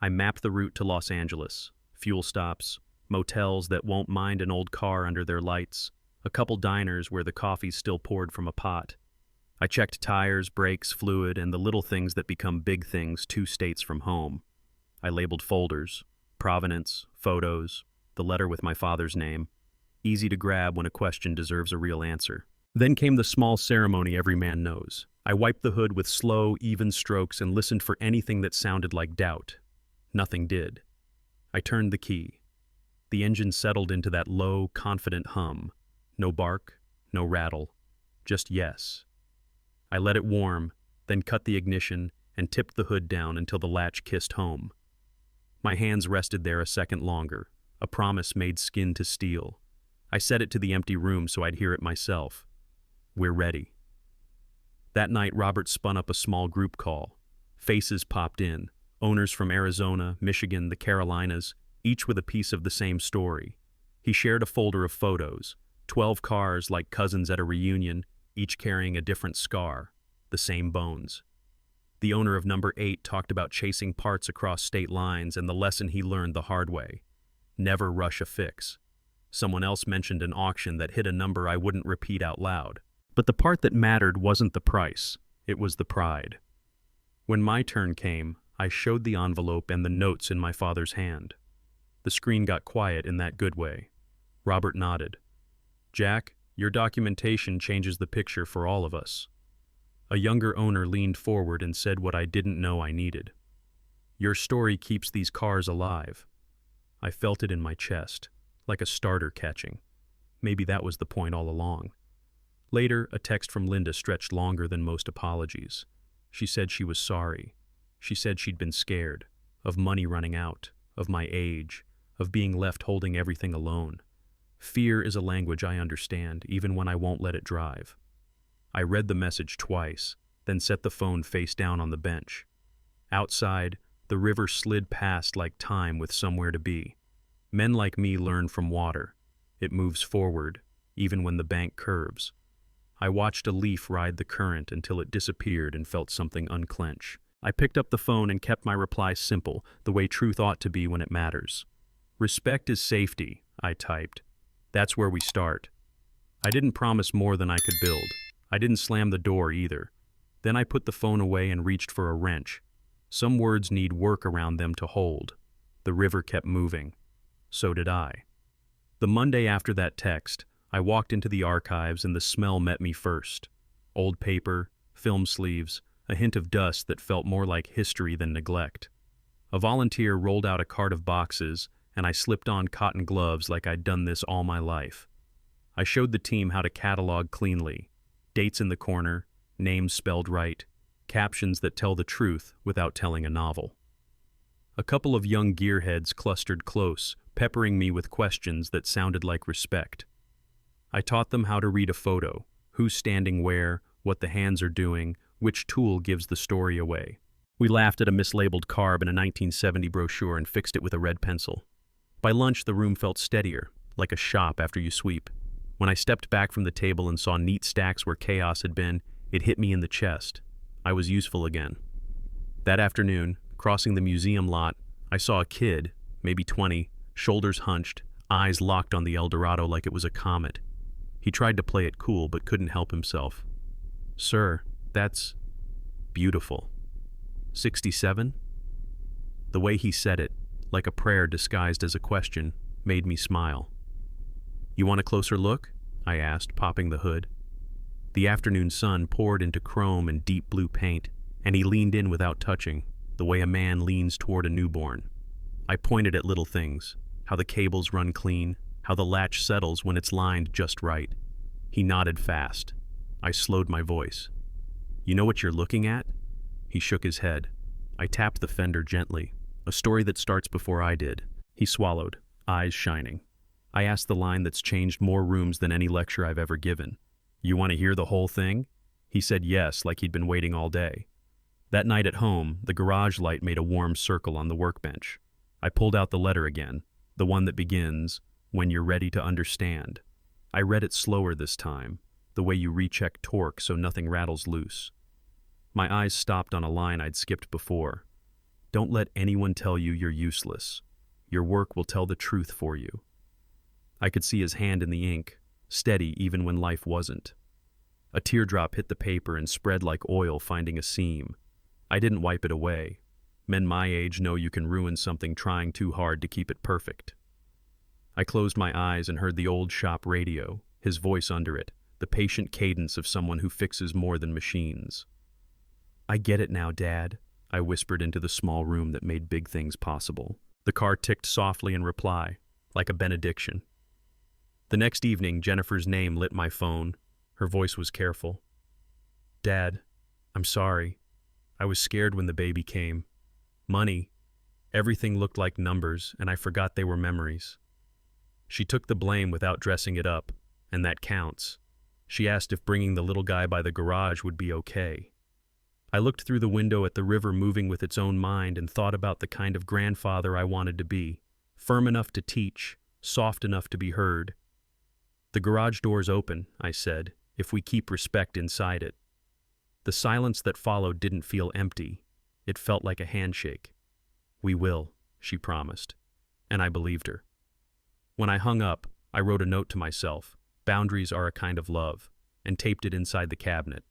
I mapped the route to Los Angeles. Fuel stops, motels that won't mind an old car under their lights, a couple diners where the coffee's still poured from a pot. I checked tires, brakes, fluid, and the little things that become big things 2 states from home. I labeled folders, provenance, photos, the letter with my father's name. Easy to grab when a question deserves a real answer. Then came the small ceremony every man knows. I wiped the hood with slow, even strokes and listened for anything that sounded like doubt. Nothing did. I turned the key. The engine settled into that low, confident hum. No bark, no rattle, just yes. I let it warm, then cut the ignition and tipped the hood down until the latch kissed home. My hands rested there a second longer, a promise made skin to steel. I said it to the empty room so I'd hear it myself. "We're ready." That night, Robert spun up a small group call. Faces popped in, owners from Arizona, Michigan, the Carolinas, each with a piece of the same story. He shared a folder of photos, 12 cars like cousins at a reunion, each carrying a different scar, the same bones. The owner of number 8 talked about chasing parts across state lines and the lesson he learned the hard way. Never rush a fix. Someone else mentioned an auction that hit a number I wouldn't repeat out loud. But the part that mattered wasn't the price, it was the pride. When my turn came, I showed the envelope and the notes in my father's hand. The screen got quiet in that good way. Robert nodded. "Jack, your documentation changes the picture for all of us." A younger owner leaned forward and said what I didn't know I needed. "Your story keeps these cars alive." I felt it in my chest, like a starter catching. Maybe that was the point all along. Later, a text from Linda stretched longer than most apologies. She said she was sorry. She said she'd been scared, of money running out, of my age, of being left holding everything alone. Fear is a language I understand, even when I won't let it drive. I read the message twice, then set the phone face down on the bench. Outside, the river slid past like time with somewhere to be. Men like me learn from water. It moves forward, even when the bank curves. I watched a leaf ride the current until it disappeared and felt something unclench. I picked up the phone and kept my reply simple, the way truth ought to be when it matters. "Respect is safety," I typed. "That's where we start." I didn't promise more than I could build. I didn't slam the door either. Then I put the phone away and reached for a wrench. Some words need work around them to hold. The river kept moving. So did I. The Monday after that text, I walked into the archives and the smell met me first. Old paper, film sleeves, a hint of dust that felt more like history than neglect. A volunteer rolled out a cart of boxes, and I slipped on cotton gloves like I'd done this all my life. I showed the team how to catalog cleanly. Dates in the corner, names spelled right, captions that tell the truth without telling a novel. A couple of young gearheads clustered close, peppering me with questions that sounded like respect. I taught them how to read a photo, who's standing where, what the hands are doing, which tool gives the story away. We laughed at a mislabeled carb in a 1970 brochure and fixed it with a red pencil. By lunch, the room felt steadier, like a shop after you sweep. When I stepped back from the table and saw neat stacks where chaos had been, it hit me in the chest. I was useful again. That afternoon, crossing the museum lot, I saw a kid, maybe 20, shoulders hunched, eyes locked on the El Dorado like it was a comet. He tried to play it cool but couldn't help himself. "Sir, that's beautiful." 67? The way he said it, like a prayer disguised as a question, made me smile. "You want a closer look?" I asked, popping the hood. The afternoon sun poured into chrome and deep blue paint, and he leaned in without touching, the way a man leans toward a newborn. I pointed at little things, how the cables run clean, how the latch settles when it's lined just right. He nodded fast. I slowed my voice. "You know what you're looking at?" He shook his head. I tapped the fender gently, a story that starts before I did. He swallowed, eyes shining. I asked the line that's changed more rooms than any lecture I've ever given. "You want to hear the whole thing?" He said yes, like he'd been waiting all day. That night at home, the garage light made a warm circle on the workbench. I pulled out the letter again, the one that begins, "When you're ready to understand." I read it slower this time, the way you recheck torque so nothing rattles loose. My eyes stopped on a line I'd skipped before. "Don't let anyone tell you you're useless. Your work will tell the truth for you." I could see his hand in the ink, steady even when life wasn't. A teardrop hit the paper and spread like oil finding a seam. I didn't wipe it away. Men my age know you can ruin something trying too hard to keep it perfect. I closed my eyes and heard the old shop radio, his voice under it, the patient cadence of someone who fixes more than machines. "I get it now, Dad," I whispered into the small room that made big things possible. The car ticked softly in reply, like a benediction. The next evening, Jennifer's name lit my phone. Her voice was careful. "Dad, I'm sorry. I was scared when the baby came. Money. Everything looked like numbers, and I forgot they were memories." She took the blame without dressing it up, and that counts. She asked if bringing the little guy by the garage would be okay. I looked through the window at the river moving with its own mind and thought about the kind of grandfather I wanted to be, firm enough to teach, soft enough to be heard. "The garage door's open," I said, "if we keep respect inside it." The silence that followed didn't feel empty. It felt like a handshake. "We will," she promised, and I believed her. When I hung up, I wrote a note to myself, "Boundaries are a kind of love," and taped it inside the cabinet.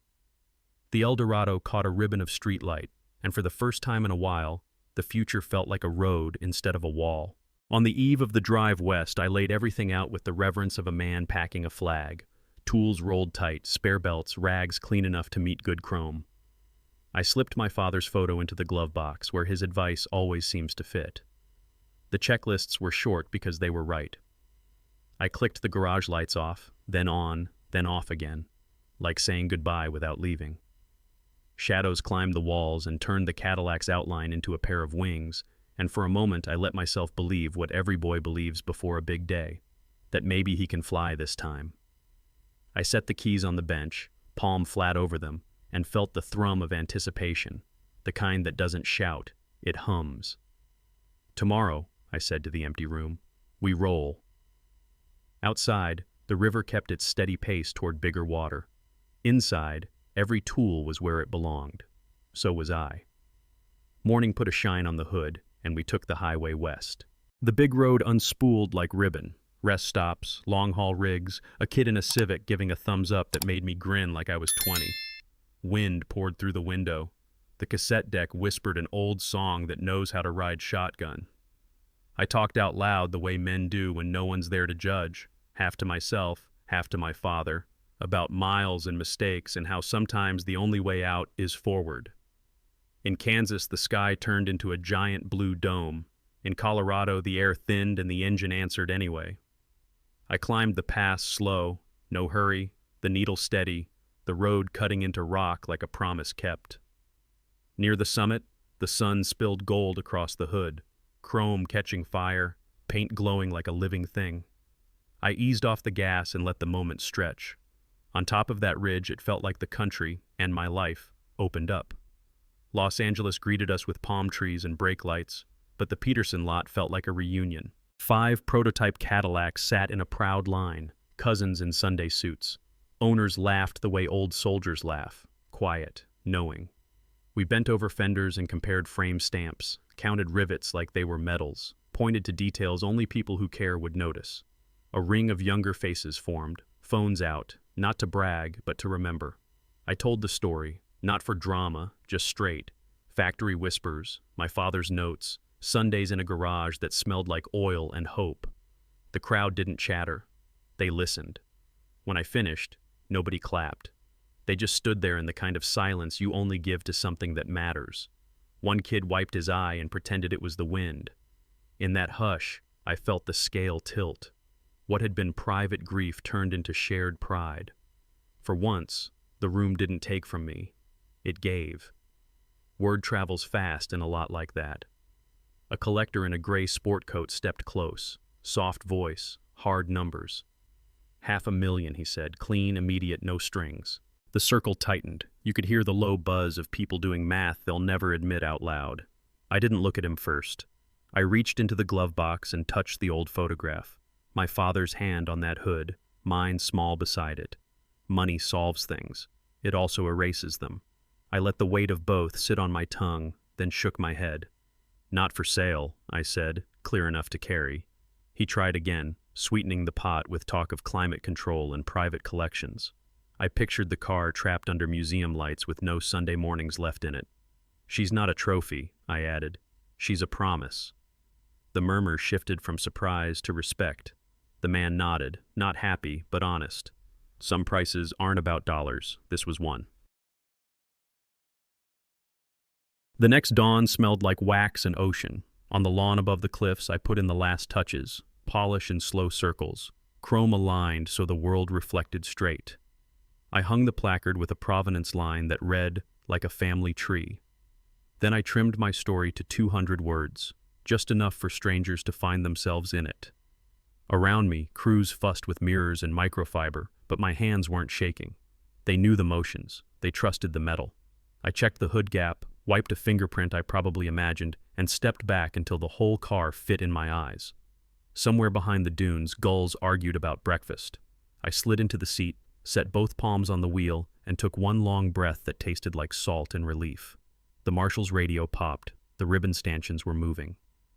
The El Dorado caught a ribbon of streetlight, and for the first time in a while, the future felt like a road instead of a wall. On the eve of the drive west, I laid everything out with the reverence of a man packing a flag. Tools rolled tight, spare belts, rags clean enough to meet good chrome. I slipped my father's photo into the glove box, where his advice always seems to fit. The checklists were short because they were right. I clicked the garage lights off, then on, then off again, like saying goodbye without leaving. Shadows climbed the walls and turned the Cadillac's outline into a pair of wings, and for a moment I let myself believe what every boy believes before a big day, that maybe he can fly this time. I set the keys on the bench, palm flat over them, and felt the thrum of anticipation, the kind that doesn't shout, it hums. "Tomorrow," I said to the empty room, "we roll." Outside, the river kept its steady pace toward bigger water. Inside, every tool was where it belonged. So was I. Morning put a shine on the hood, and we took the highway west. The big road unspooled like ribbon. Rest stops, long-haul rigs, a kid in a Civic giving a thumbs up that made me grin like I was 20. Wind poured through the window. The cassette deck whispered an old song that knows how to ride shotgun. I talked out loud the way men do when no one's there to judge, half to myself, half to my father, about miles and mistakes and how sometimes the only way out is forward. In Kansas, the sky turned into a giant blue dome. In Colorado, the air thinned and the engine answered anyway. I climbed the pass slow, no hurry, the needle steady, the road cutting into rock like a promise kept. Near the summit, the sun spilled gold across the hood, chrome catching fire, paint glowing like a living thing. I eased off the gas and let the moment stretch. On top of that ridge, it felt like the country, and my life, opened up. Los Angeles greeted us with palm trees and brake lights, but the Peterson lot felt like a reunion. 5 prototype Cadillacs sat in a proud line, cousins in Sunday suits. Owners laughed the way old soldiers laugh, quiet, knowing. We bent over fenders and compared frame stamps, counted rivets like they were medals, pointed to details only people who care would notice. A ring of younger faces formed, phones out, not to brag, but to remember. I told the story, not for drama, just straight. Factory whispers, my father's notes, Sundays in a garage that smelled like oil and hope. The crowd didn't chatter. They listened. When I finished, nobody clapped. They just stood there in the kind of silence you only give to something that matters. One kid wiped his eye and pretended it was the wind. In that hush, I felt the scale tilt. What had been private grief turned into shared pride. For once, the room didn't take from me. It gave. Word travels fast in a lot like that. A collector in a gray sport coat stepped close. Soft voice, hard numbers. 500,000, he said, clean, immediate, no strings. The circle tightened. You could hear the low buzz of people doing math they'll never admit out loud. I didn't look at him first. I reached into the glove box and touched the old photograph. My father's hand on that hood, mine small beside it. Money solves things. It also erases them. I let the weight of both sit on my tongue, then shook my head. Not for sale, I said, clear enough to carry. He tried again, sweetening the pot with talk of climate control and private collections. I pictured the car trapped under museum lights with no Sunday mornings left in it. She's not a trophy, I added. She's a promise. The murmur shifted from surprise to respect. The man nodded, not happy, but honest. Some prices aren't about dollars. This was one. The next dawn smelled like wax and ocean. On the lawn above the cliffs, I put in the last touches, polish in slow circles, chrome aligned so the world reflected straight. I hung the placard with a provenance line that read, like a family tree. Then I trimmed my story to 200 words, just enough for strangers to find themselves in it. Around me, crews fussed with mirrors and microfiber, but my hands weren't shaking. They knew the motions. They trusted the metal. I checked the hood gap, wiped a fingerprint I probably imagined, and stepped back until the whole car fit in my eyes. Somewhere behind the dunes, gulls argued about breakfast. I slid into the seat, set both palms on the wheel, and took one long breath that tasted like salt and relief. The marshal's radio popped. The ribbon stanchions were moving.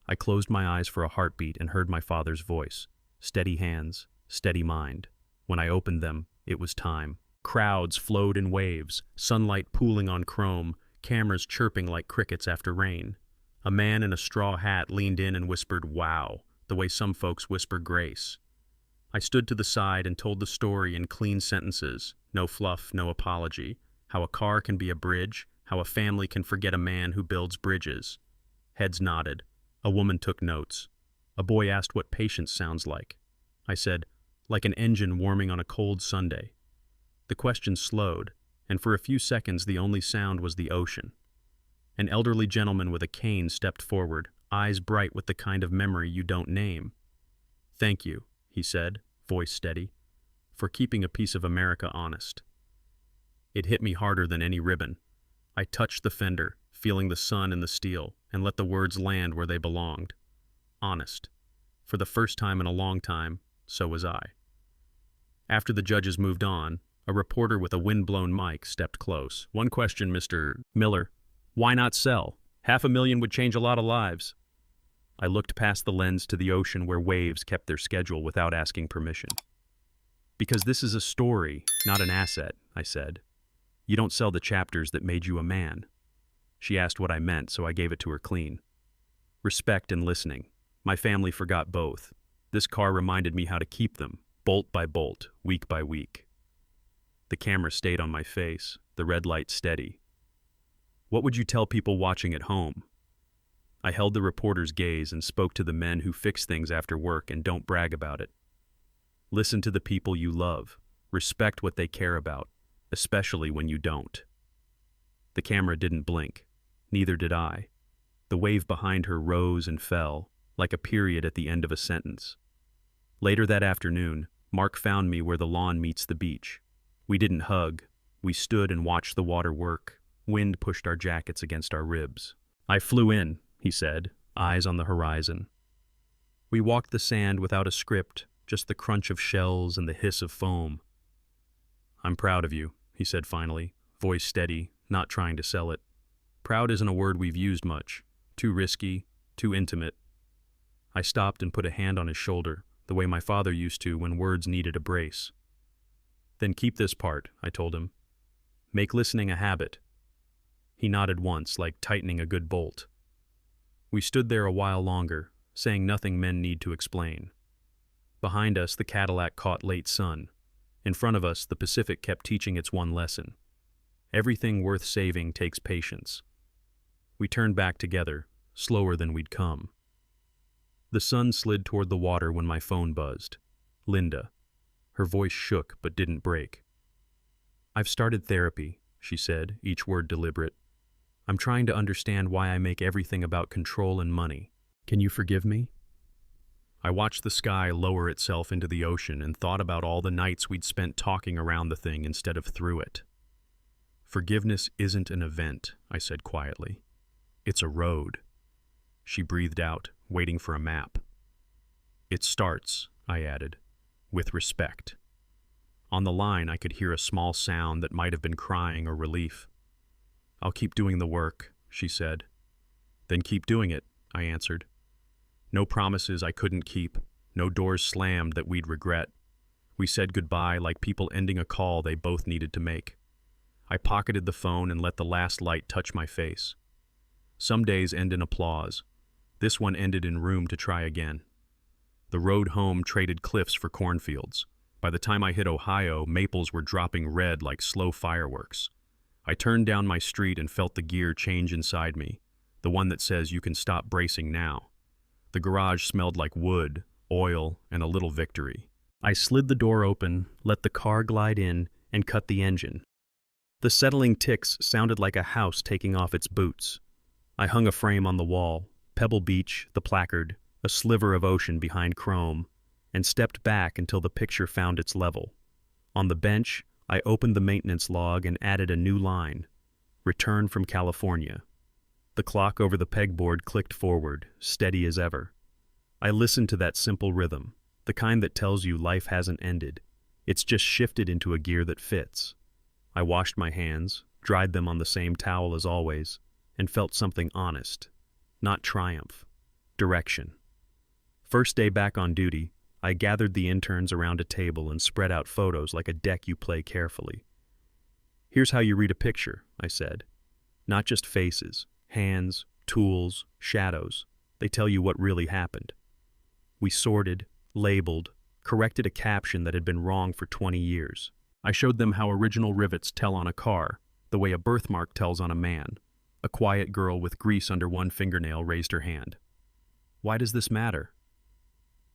I closed my eyes for a heartbeat and heard my father's voice. Steady hands, steady mind. When I opened them, it was time. Crowds flowed in waves, sunlight pooling on chrome, cameras chirping like crickets after rain. A man in a straw hat leaned in and whispered, "Wow," the way some folks whisper grace. I stood to the side and told the story in clean sentences, no fluff, no apology, how a car can be a bridge, how a family can forget a man who builds bridges. Heads nodded. A woman took notes. A boy asked what patience sounds like. I said, like an engine warming on a cold Sunday. The question slowed, and for a few seconds the only sound was the ocean. An elderly gentleman with a cane stepped forward, eyes bright with the kind of memory you don't name. "Thank you," he said, voice steady, "for keeping a piece of America honest." It hit me harder than any ribbon. I touched the fender, feeling the sun in the steel, and let the words land where they belonged. Honest. For the first time in a long time, so was I. After the judges moved on, A reporter with a wind-blown mic stepped close. "One question, Mr. Miller. Why not sell? $500,000 would change a lot of lives." I looked past the lens to the ocean where waves kept their schedule without asking permission. "Because this is a story, not an asset," I said. "You don't sell the chapters that made you a man." She asked what I meant, so I gave it to her clean. Respect and listening. My family forgot both. This car reminded me how to keep them, bolt by bolt, week by week. The camera stayed on my face, the red light steady. "What would you tell people watching at home?" I held the reporter's gaze and spoke to the men who fix things after work and don't brag about it. Listen to the people you love. Respect what they care about, especially when you don't. The camera didn't blink. Neither did I. The wave behind her rose and fell, like a period at the end of a sentence. Later that afternoon, Mark found me where the lawn meets the beach. We didn't hug. We stood and watched the water work. Wind pushed our jackets against our ribs. "I flew in," he said, eyes on the horizon. We walked the sand without a script, just the crunch of shells and the hiss of foam. "I'm proud of you," he said finally, voice steady, not trying to sell it. Proud isn't a word we've used much. Too risky, too intimate. I stopped and put a hand on his shoulder, the way my father used to when words needed a brace. "Then keep this part," I told him. "Make listening a habit." He nodded once, like tightening a good bolt. We stood there a while longer, saying nothing men need to explain. Behind us, the Cadillac caught late sun. In front of us, the Pacific kept teaching its one lesson. Everything worth saving takes patience. We turned back together, slower than we'd come. The sun slid toward the water when my phone buzzed. Linda. Her voice shook but didn't break. "I've started therapy," she said, each word deliberate. "I'm trying to understand why I make everything about control and money. Can you forgive me?" I watched the sky lower itself into the ocean and thought about all the nights we'd spent talking around the thing instead of through it. "Forgiveness isn't an event," I said quietly. "It's a road." She breathed out, waiting for a map. "It starts," I added, "with respect." On the line, I could hear a small sound that might have been crying or relief. "I'll keep doing the work," she said. "Then keep doing it," I answered. No promises I couldn't keep, no doors slammed that we'd regret. We said goodbye like people ending a call they both needed to make. I pocketed the phone and let the last light touch my face. Some days end in applause. This one ended in room to try again. The road home traded cliffs for cornfields. By the time I hit Ohio, maples were dropping red like slow fireworks. I turned down my street and felt the gear change inside me, the one that says you can stop bracing now. The garage smelled like wood, oil, and a little victory. I slid the door open, let the car glide in, and cut the engine. The settling ticks sounded like a house taking off its boots. I hung a frame on the wall, Pebble Beach, the placard, a sliver of ocean behind chrome, and stepped back until the picture found its level. On the bench, I opened the maintenance log and added a new line, "Return from California." The clock over the pegboard clicked forward, steady as ever. I listened to that simple rhythm, the kind that tells you life hasn't ended. It's just shifted into a gear that fits. I washed my hands, dried them on the same towel as always, and felt something honest. Not triumph. Direction. First day back on duty, I gathered the interns around a table and spread out photos like a deck you play carefully. "Here's how you read a picture," I said. "Not just faces, hands, tools, shadows. They tell you what really happened." We sorted, labeled, corrected a caption that had been wrong for 20 years. I showed them how original rivets tell on a car, the way a birthmark tells on a man. A quiet girl with grease under one fingernail raised her hand. "Why does this matter?"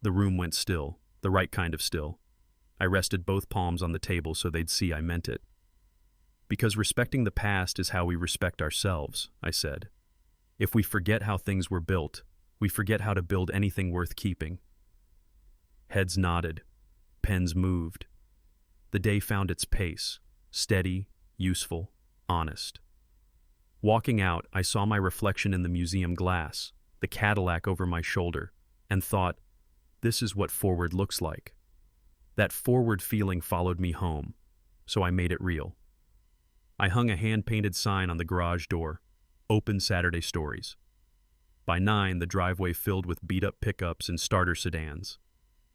The room went still, the right kind of still. I rested both palms on the table so they'd see I meant it. "Because respecting the past is how we respect ourselves," I said. "If we forget how things were built, we forget how to build anything worth keeping." Heads nodded. Pens moved. The day found its pace, steady, useful, honest. Walking out, I saw my reflection in the museum glass, the Cadillac over my shoulder, and thought, this is what forward looks like. That forward feeling followed me home. so I made it real. I hung a hand-painted sign on the garage door, "Open Saturday Stories." By 9, the driveway filled with beat-up pickups and starter sedans.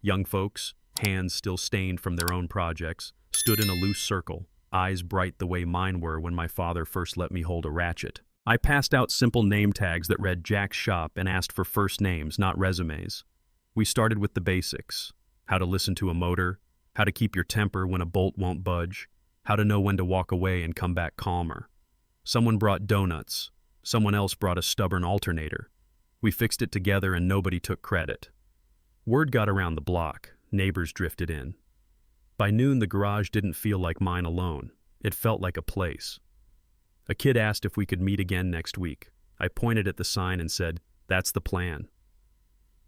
Young folks, hands still stained from their own projects, stood in a loose circle, eyes bright the way mine were when my father first let me hold a ratchet. I passed out simple name tags that read Jack's Shop and asked for first names, not resumes. We started with the basics: how to listen to a motor, how to keep your temper when a bolt won't budge, how to know when to walk away and come back calmer. Someone brought donuts. Someone else brought a stubborn alternator. We fixed it together and nobody took credit. Word got around the block. Neighbors drifted in. By noon, the garage didn't feel like mine alone. It felt like a place. A kid asked if we could meet again next week. I pointed at the sign and said, "That's the plan."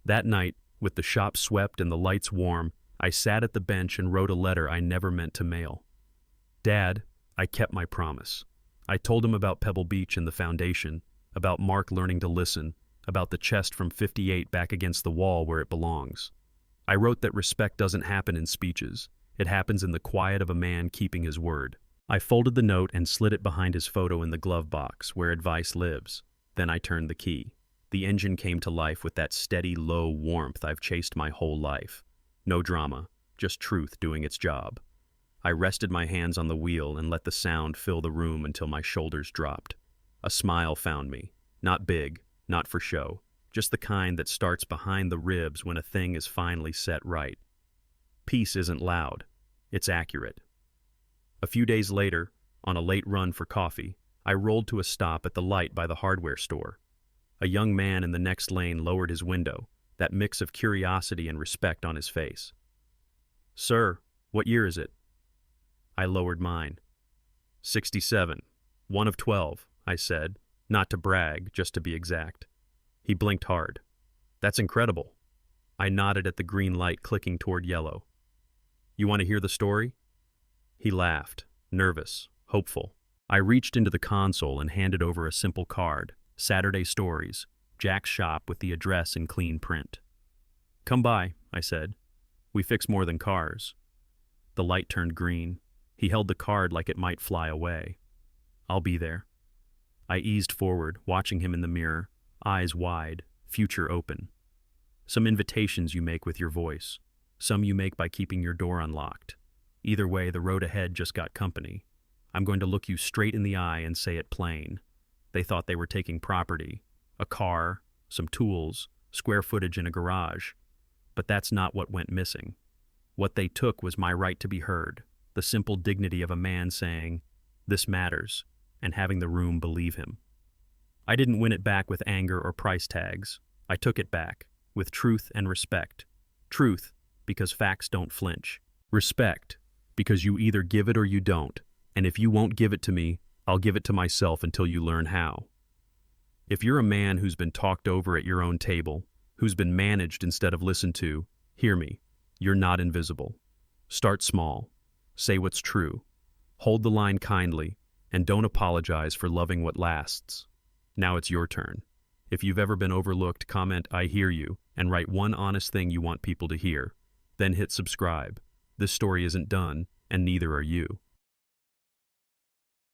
That night, with the shop swept and the lights warm, I sat at the bench and wrote a letter I never meant to mail. Dad, I kept my promise. I told him about Pebble Beach and the foundation, about Mark learning to listen, about the chest from 58 back against the wall where it belongs. I wrote that respect doesn't happen in speeches. It happens in the quiet of a man keeping his word. I folded the note and slid it behind his photo in the glove box, where advice lives. Then I turned the key. The engine came to life with that steady, low warmth I've chased my whole life. No drama, just truth doing its job. I rested my hands on the wheel and let the sound fill the room until my shoulders dropped. A smile found me. Not big, not for show, just the kind that starts behind the ribs when a thing is finally set right. Peace isn't loud, it's accurate. A few days later, on a late run for coffee, I rolled to a stop at the light by the hardware store. A young man in the next lane lowered his window, that mix of curiosity and respect on his face. "Sir, what year is it?" I lowered mine. 67, one of 12, I said, not to brag, just to be exact. He blinked hard. "That's incredible." I nodded at the green light clicking toward yellow. "You want to hear the story?" He laughed, nervous, hopeful. I reached into the console and handed over a simple card, "Saturday Stories, Jack's Shop," with the address in clean print. "Come by," I said. "We fix more than cars." The light turned green. He held the card like it might fly away. "I'll be there." I eased forward, watching him in the mirror, eyes wide, future open. Some invitations you make with your voice. Some you make by keeping your door unlocked. Either way, the road ahead just got company. I'm going to look you straight in the eye and say it plain. They thought they were taking property, a car, some tools, square footage in a garage. But that's not what went missing. What they took was my right to be heard, the simple dignity of a man saying, "This matters," and having the room believe him. I didn't win it back with anger or price tags. I took it back with truth and respect. Truth, because facts don't flinch. Respect, because you either give it or you don't, and if you won't give it to me, I'll give it to myself until you learn how. If you're a man who's been talked over at your own table, who's been managed instead of listened to, hear me, you're not invisible. Start small. Say what's true. Hold the line kindly, and don't apologize for loving what lasts. Now it's your turn. If you've ever been overlooked, comment "I hear you" and write one honest thing you want people to hear. Then hit subscribe. This story isn't done, and neither are you.